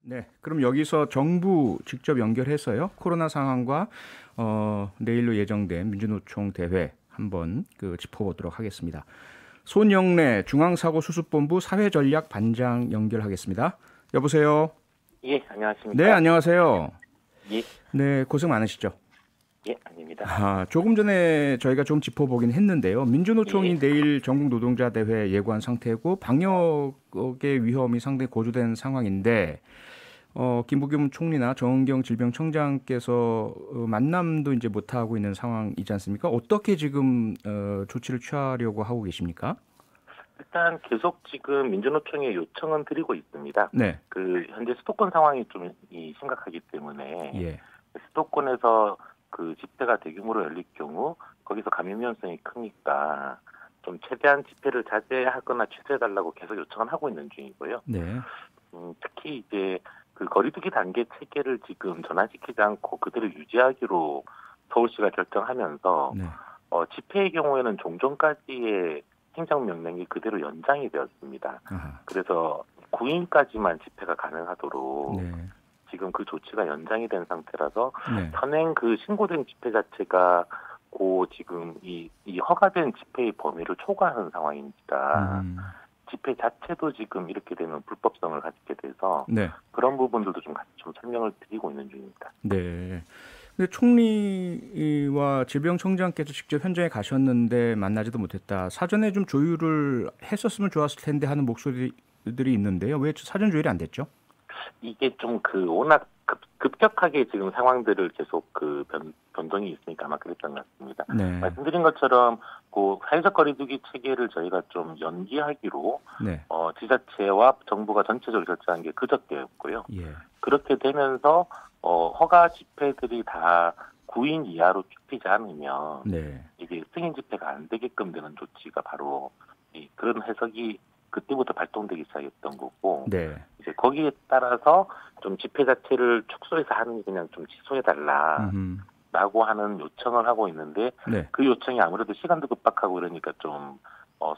네, 그럼 여기서 정부 직접 연결해서요. 코로나 상황과 내일로 예정된 민주노총 대회 한번 짚어보도록 하겠습니다. 손영래 중앙사고수습본부 사회전략반장 연결하겠습니다. 여보세요. 예, 네, 안녕하십니까? 안녕하세요. 예, 네, 고생 많으시죠? 예, 아닙니다. 조금 전에 저희가 좀 짚어보긴 했는데요. 민주노총이 예, 내일 전국 노동자 대회 예고한 상태고 방역의 위험이 상당히 고조된 상황인데 김부겸 총리나 정은경 질병청장께서 만남도 이제 못 하고 있는 상황이지 않습니까? 어떻게 지금 조치를 취하려고 하고 계십니까? 일단 계속 지금 민주노총에 요청은 드리고 있습니다. 네. 현재 수도권 상황이 좀 심각하기 때문에 예. 수도권에서 집회가 대규모로 열릴 경우 거기서 감염 위험성이 크니까 좀 최대한 집회를 자제하거나 취소해달라고 계속 요청을 하고 있는 중이고요. 네. 특히 이제 거리두기 단계 체계를 지금 전환시키지 않고 그대로 유지하기로 서울시가 결정하면서 네. 집회의 경우에는 종전까지의 행정명령이 그대로 연장이 되었습니다. 아하. 그래서 9인까지만 집회가 가능하도록 네. 지금 그 조치가 연장이 된 상태라서 네. 현행 신고된 집회 자체가 지금 이 허가된 집회의 범위를 초과하는 상황이니까 집회 자체도 지금 이렇게 되면 불법성을 가지게 돼서 네. 그런 부분들도 좀 같이 좀 설명을 드리고 있는 중입니다. 네. 근데 총리와 질병청장께서 직접 현장에 가셨는데 만나지도 못했다. 사전에 좀 조율을 했었으면 좋았을 텐데 하는 목소리들이 있는데요. 왜 사전 조율이 안 됐죠? 이게 좀 워낙 급격하게 지금 상황들을 계속 변동이 있으니까 아마 그랬던 것 같습니다. 네. 말씀드린 것처럼 사회적 거리두기 체계를 저희가 좀 연기하기로 네. 지자체와 정부가 전체적으로 결정한 게 그저께였고요. 예. 그렇게 되면서 허가 집회들이 다 9인 이하로 좁히지 않으면 네. 이게 승인 집회가 안 되게끔 되는 조치가 바로 그런 해석이 그때부터 발동되기 시작했던 거고 네. 이제 거기에 따라서 좀 집회 자체를 축소해서 하는 게 그냥 좀 취소해달라라고 하는 요청을 하고 있는데 네. 그 요청이 아무래도 시간도 급박하고 그러니까 좀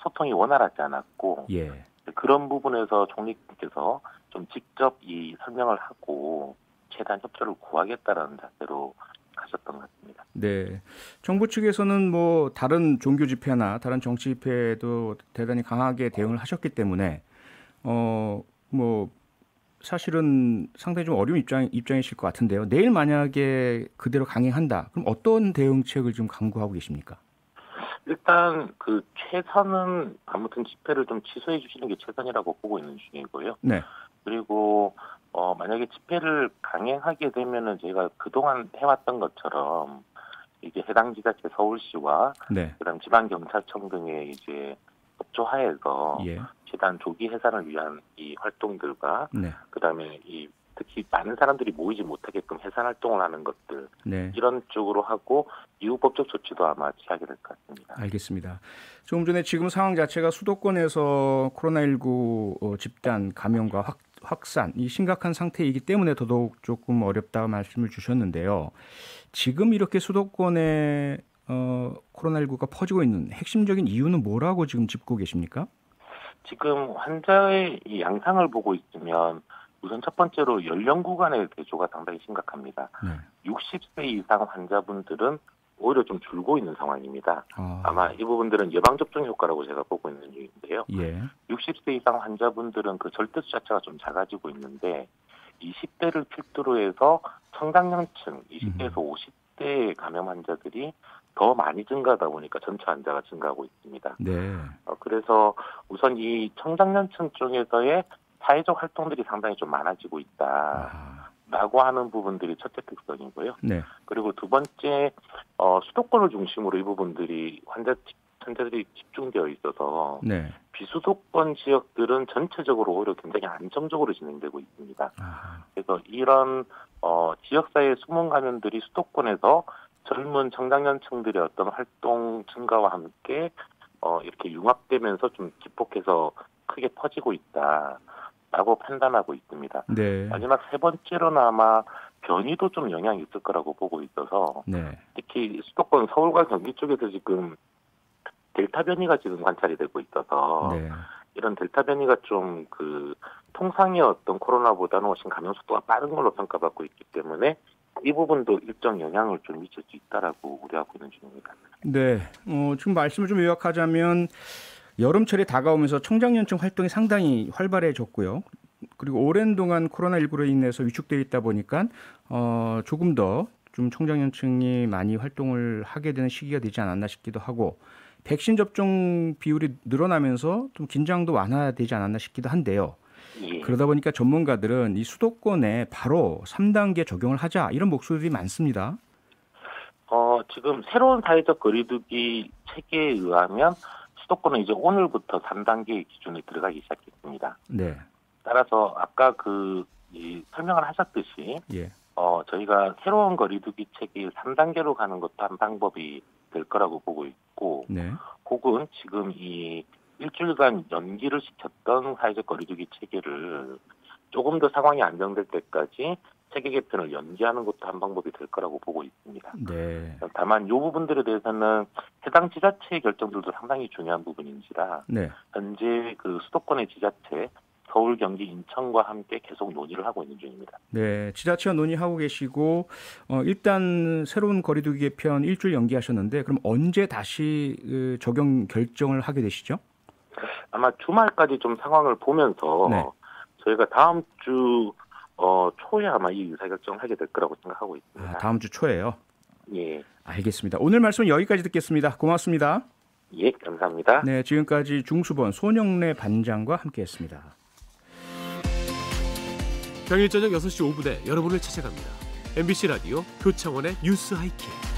소통이 원활하지 않았고 예. 그런 부분에서 총리께서 좀 직접 설명을 하고 최대한 협조를 구하겠다라는 자세로 가셨던 것 같습니다. 네. 정부 측에서는 뭐 다른 종교 집회나 다른 정치 집회에도 대단히 강하게 대응을 하셨기 때문에 뭐 사실은 상당히 좀 어려운 입장이실 것 같은데요. 내일 만약에 그대로 강행한다. 그럼 어떤 대응책을 좀 강구하고 계십니까? 일단 최선은 아무튼 집회를 좀 취소해 주시는 게 최선이라고 보고 있는 중이고요. 네. 그리고 만약에 집회를 강행하게 되면은 저희가 그동안 해왔던 것처럼 이제 해당 지자체 서울시와 네. 그다음 지방경찰청 등의 이제 협조하에서 예. 최대한 조기 해산을 위한 이 활동들과 네. 그다음에 특히 많은 사람들이 모이지 못하게끔 해산 활동을 하는 것들 네. 이런 쪽으로 하고 이후 법적 조치도 아마 취하게 될 것 같습니다. 알겠습니다. 조금 전에 지금 상황 자체가 수도권에서 코로나19 집단 감염과 확산 이 심각한 상태이기 때문에 더더욱 조금 어렵다 말씀을 주셨는데요. 지금 이렇게 수도권에 코로나19가 퍼지고 있는 핵심적인 이유는 뭐라고 지금 짚고 계십니까? 지금 환자의 이 양상을 보고 있으면 우선 첫 번째로 연령 구간의 대조가 상당히 심각합니다. 네. 60세 이상 환자분들은 오히려 좀 줄고 있는 상황입니다. 아. 아마 이 부분들은 예방접종 효과라고 제가 보고 있는 중인데요. 예. 60세 이상 환자분들은 절대수 자체가 좀 작아지고 있는데 20대를 필두로 해서 청장년층 20대에서 50대 감염 환자들이 더 많이 증가하다 보니까 전체 환자가 증가하고 있습니다. 네. 그래서 우선 이 청장년층 쪽에서의 사회적 활동들이 상당히 좀 많아지고 있다라고 하는 부분들이 첫째 특성이고요. 네. 그리고 두 번째 수도권을 중심으로 이 부분들이 환자들이 집중되어 있어서 네. 비수도권 지역들은 전체적으로 오히려 굉장히 안정적으로 진행되고 있습니다. 아. 그래서 이런 지역사회 숨은 감염들이 수도권에서 젊은 청장년층들의 어떤 활동 증가와 함께 이렇게 융합되면서 좀 기폭해서 크게 퍼지고 있다라고 판단하고 있습니다. 네. 마지막 세 번째로는 아마 변이도 좀 영향이 있을 거라고 보고 있어서 네. 특히 수도권 서울과 경기 쪽에서 지금 델타 변이가 지금 관찰이 되고 있어서 네. 이런 델타 변이가 좀 그 통상의 어떤 코로나보다는 훨씬 감염 속도가 빠른 걸로 평가받고 있기 때문에 이 부분도 일정 영향을 좀 미칠 수 있다라고 우려하고 있는 중입니다. 네, 지금 말씀을 좀 요약하자면 여름철이 다가오면서 청장년층 활동이 상당히 활발해졌고요. 그리고 오랜 동안 코로나19로 인해서 위축되어 있다 보니까 조금 더 좀 청장년층이 많이 활동을 하게 되는 시기가 되지 않았나 싶기도 하고 백신 접종 비율이 늘어나면서 좀 긴장도 완화되지 않았나 싶기도 한데요. 예. 그러다 보니까 전문가들은 이 수도권에 바로 3단계 적용을 하자 이런 목소리들이 많습니다. 지금 새로운 사회적 거리두기 체계에 의하면 수도권은 이제 오늘부터 3단계 기준에 들어가기 시작했습니다. 네. 따라서 아까 설명을 하셨듯이 예. 저희가 새로운 거리두기 체계 3단계로 가는 것도 한 방법이 될 거라고 보고 있고, 네. 혹은 지금 이 일주일간 연기를 시켰던 사회적 거리두기 체계를 조금 더 상황이 안정될 때까지 체계 개편을 연기하는 것도 한 방법이 될 거라고 보고 있습니다. 네. 다만 이 부분들에 대해서는 해당 지자체의 결정들도 상당히 중요한 부분인지라 네. 현재 그 수도권의 지자체 서울, 경기, 인천과 함께 계속 논의를 하고 있는 중입니다. 네, 지자체와 논의하고 계시고 일단 새로운 거리두기 개편 일주일 연기하셨는데 그럼 언제 다시 적용 결정을 하게 되시죠? 아마 주말까지 좀 상황을 보면서 네. 저희가 다음 주 초에 아마 이 의사결정을 하게 될 거라고 생각하고 있습니다. 다음 주 초에요. 예. 알겠습니다. 오늘 말씀 여기까지 듣겠습니다. 고맙습니다. 예, 감사합니다. 네, 지금까지 중수본 손영래 반장과 함께했습니다. 평일 저녁 6시 5분에 여러분을 찾아갑니다. MBC 라디오 표창원의 뉴스 하이킥.